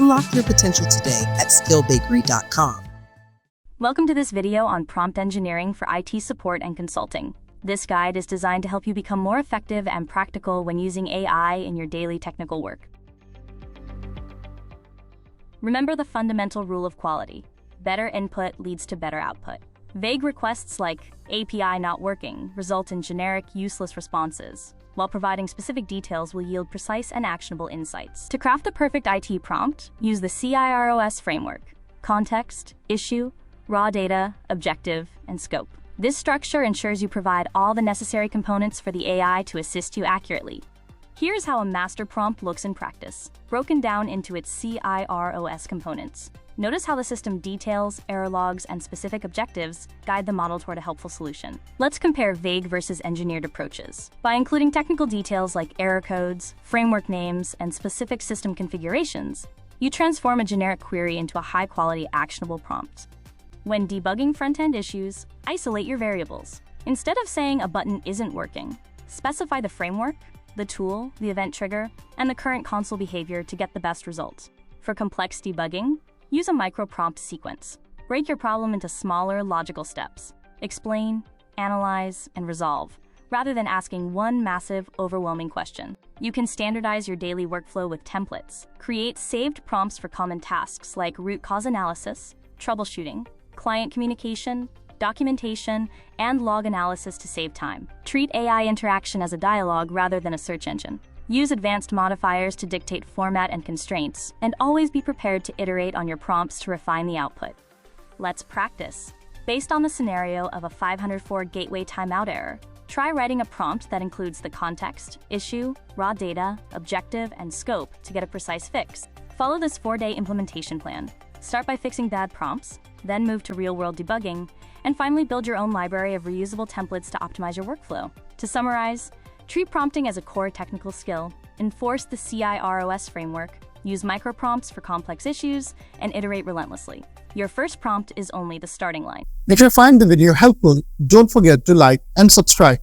Unlock your potential today at skillbakery.com. Welcome to this video on prompt engineering for IT support and consulting. This guide is designed to help you become more effective and practical when using AI in your daily technical work. Remember the fundamental rule of quality. Better input leads to better output. Vague requests like API not working result in generic, useless responses, while providing specific details will yield precise and actionable insights. To craft the perfect IT prompt, use the CIROS framework: context, issue, raw data, objective, and scope. This structure ensures you provide all the necessary components for the AI to assist you accurately. Here's how a master prompt looks in practice, broken down into its CIROS components. Notice how the system details, error logs, and specific objectives guide the model toward a helpful solution. Let's compare vague versus engineered approaches. By including technical details like error codes, framework names, and specific system configurations, you transform a generic query into a high-quality, actionable prompt. When debugging front-end issues, isolate your variables. Instead of saying a button isn't working, specify the framework, the tool, the event trigger, and the current console behavior to get the best results. For complex debugging, use a micro-prompt sequence. Break your problem into smaller, logical steps. Explain, analyze, and resolve, rather than asking one massive, overwhelming question. You can standardize your daily workflow with templates. Create saved prompts for common tasks like root cause analysis, troubleshooting, client communication, documentation, and log analysis to save time. Treat AI interaction as a dialogue rather than a search engine. Use advanced modifiers to dictate format and constraints, and always be prepared to iterate on your prompts to refine the output. Let's practice. Based on the scenario of a 504 gateway timeout error, try writing a prompt that includes the context, issue, raw data, objective, and scope to get a precise fix. Follow this 4-day implementation plan. Start by fixing bad prompts, then move to real-world debugging, and finally build your own library of reusable templates to optimize your workflow. To summarize, treat prompting as a core technical skill, enforce the CIROS framework, use microprompts for complex issues, and iterate relentlessly. Your first prompt is only the starting line. If you find the video helpful, don't forget to like and subscribe.